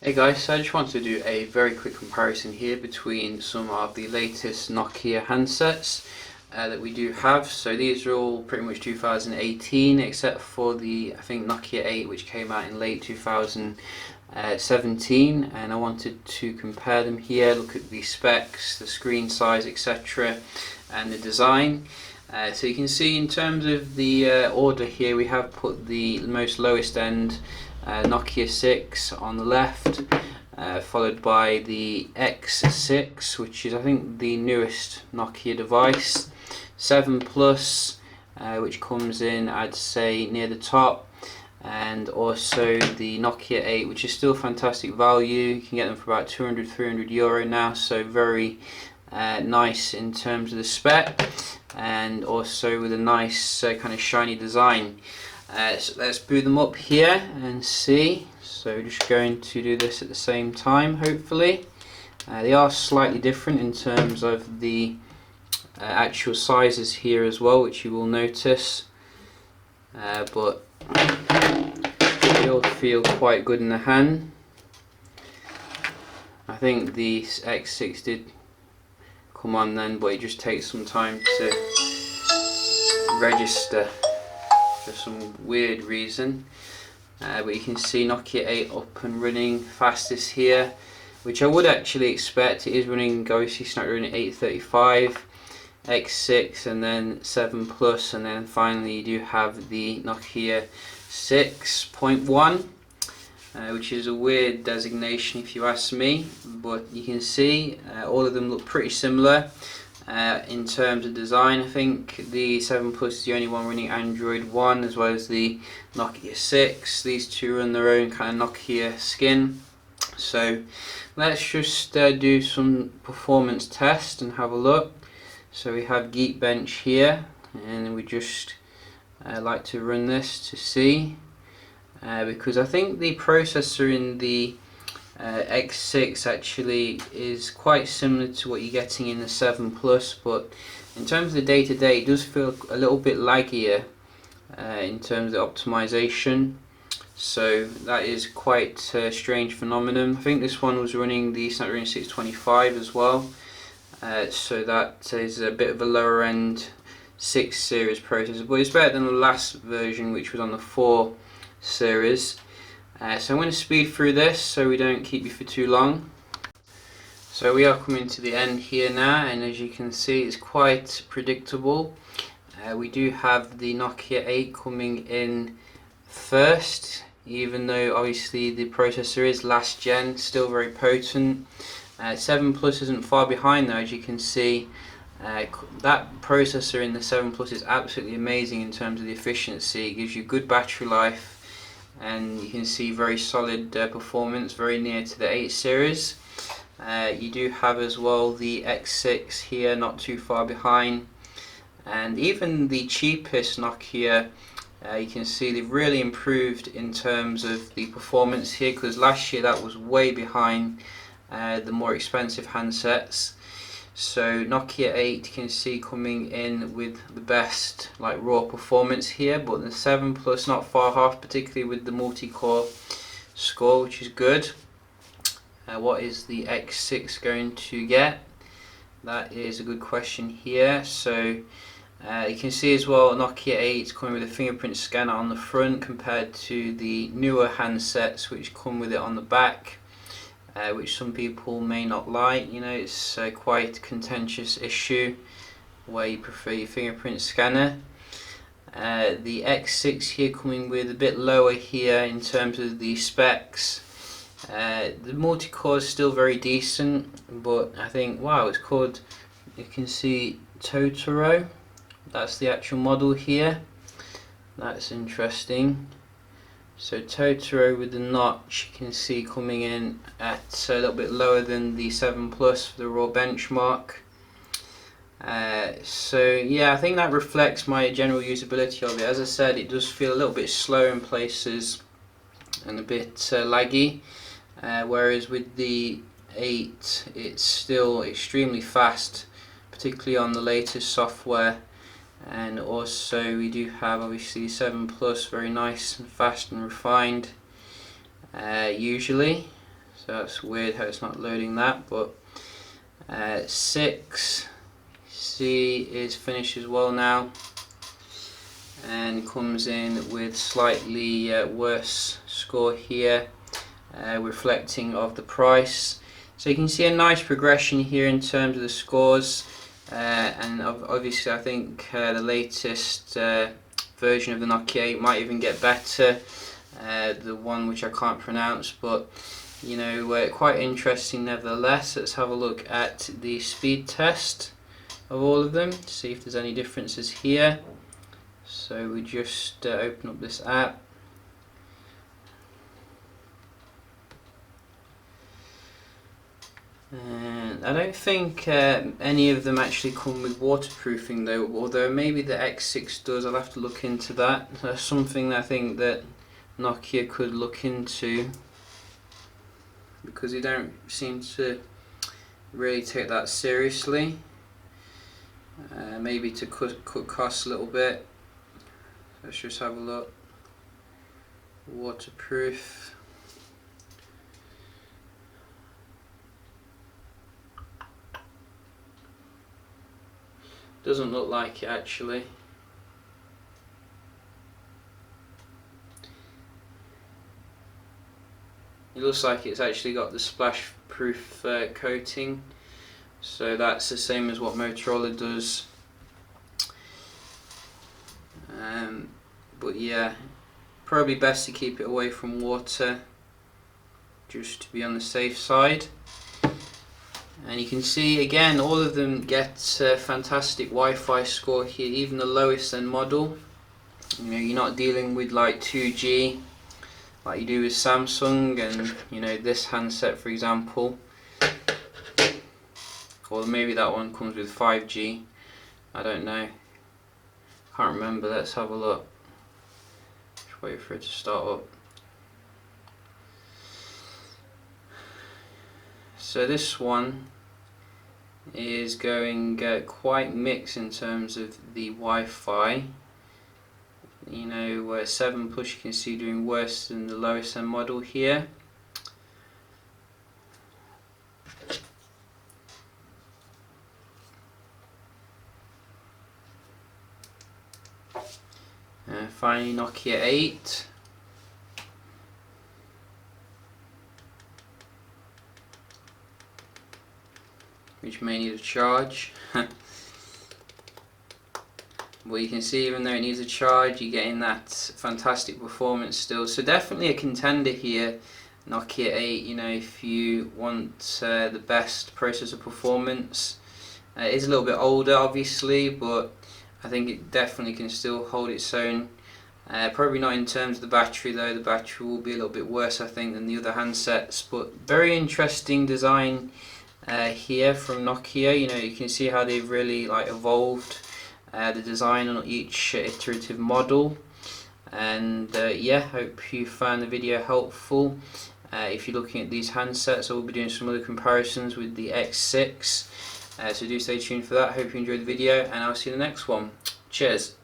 Hey guys, so I just want to do a very quick comparison here between some of the latest Nokia handsets that we do have. So these are all pretty much 2018 except for the, I think, Nokia 8 which came out in late 2017, and I wanted to compare them here, look at the specs, the screen size, etc. and the design. So you can see in terms of the order here, we have put the most lowest end Nokia 6 on the left, followed by the X6, which is I think the newest Nokia device, 7 Plus, which comes in, I'd say, near the top, and also the Nokia 8, which is still fantastic value. You can get them for about 200-300 euro now, so very nice in terms of the spec, and also with a nice kind of shiny design. So let's boot them up here and see. So we're just going to do this at the same time, hopefully. They are slightly different in terms of the actual sizes here as well, which you will notice, but they all feel quite good in the hand. I think the X6 did come on then, but it just takes some time to register for some weird reason. But you can see Nokia 8 up and running, fastest here, which I would actually expect. It is running Galaxy Snapdragon 835, X6, and then 7 Plus, and then finally you do have the Nokia 6.1, which is a weird designation if you ask me, but you can see all of them look pretty similar. In terms of design, I think the 7 Plus is the only one running Android 1, as well as the Nokia 6. These two run their own kind of Nokia skin. So let's just do some performance test and have a look. So we have Geekbench here, and we just like to run this to see, because I think the processor in the X6 actually is quite similar to what you're getting in the 7 Plus, but in terms of the day-to-day it does feel a little bit laggier in terms of optimization, so that is quite a strange phenomenon. I think this one was running the Snapdragon 625 as well, so that is a bit of a lower end 6 series processor, but it's better than the last version, which was on the 4 series. So I'm going to speed through this so we don't keep you for too long. So we are coming to the end here now, and as you can see it's quite predictable. We do have the Nokia 8 coming in first, even though obviously the processor is last gen, still very potent. 7 Plus isn't far behind though, as you can see. That processor in the 7 Plus is absolutely amazing in terms of the efficiency. It gives you good battery life, and you can see very solid performance, very near to the 8 series. You do have as well the X6 here, not too far behind, and even the cheapest Nokia, you can see they've really improved in terms of the performance here, because last year that was way behind the more expensive handsets. So Nokia 8 you can see coming in with the best like raw performance here, but the 7 Plus not far off, particularly with the multi-core score, which is good. What is the X6 going to get? That is a good question here. So you can see as well Nokia 8 is coming with a fingerprint scanner on the front compared to the newer handsets which come with it on the back. Which some people may not like. You know, it's quite a contentious issue where you prefer your fingerprint scanner. The X6 here coming with a bit lower here in terms of the specs. The multi-core is still very decent, but I think, wow, it's called, you can see Totoro, that's the actual model here. That's interesting. So Totoro with the notch, you can see coming in at a little bit lower than the 7 Plus for the raw benchmark. So yeah, I think that reflects my general usability of it. As I said, it does feel a little bit slow in places and a bit laggy, whereas with the 8 it's still extremely fast, particularly on the latest software. And also we do have obviously 7 Plus, very nice and fast and refined usually. So that's weird how it's not loading that, but 6 C is finished as well now, and comes in with slightly worse score here, reflecting of the price. So you can see a nice progression here in terms of the scores, and obviously I think the latest version of the Nokia 8 might even get better, the one which I can't pronounce, but you know, quite interesting nevertheless. Let's have a look at the speed test of all of them to see if there's any differences here. So we just open up this app. And I don't think any of them actually come with waterproofing though, although maybe the X6 does. I'll have to look into that. That's something I think that Nokia could look into, because they don't seem to really take that seriously. Maybe to cut costs a little bit. Let's just have a look. Waterproof. Doesn't look like it actually. It looks like it's actually got the splash proof coating, so that's the same as what Motorola does. But yeah, probably best to keep it away from water, just to be on the safe side. And you can see again, all of them get fantastic Wi-Fi score here, even the lowest end model. You know, you're not dealing with like 2G like you do with Samsung, and you know, this handset for example, or maybe that one comes with 5G, I don't know, can't remember. Let's have a look. Just wait for it to start up. So this one is going quite mixed in terms of the Wi-Fi. You know, 7 Plus you can see doing worse than the lowest end model here. Finally Nokia 8. Which may need a charge. But you can see, even though it needs a charge, you're getting that fantastic performance still. So definitely a contender here, Nokia 8, you know, if you want the best processor performance. It is a little bit older obviously, but I think it definitely can still hold its own. Probably not in terms of the battery though. The battery will be a little bit worse I think than the other handsets, but very interesting design here from Nokia. You know, you can see how they've really like evolved the design on each iterative model. And yeah, hope you found the video helpful. If you're looking at these handsets, I will be doing some other comparisons with the X6, so do stay tuned for that. Hope you enjoyed the video, and I'll see you in the next one. Cheers.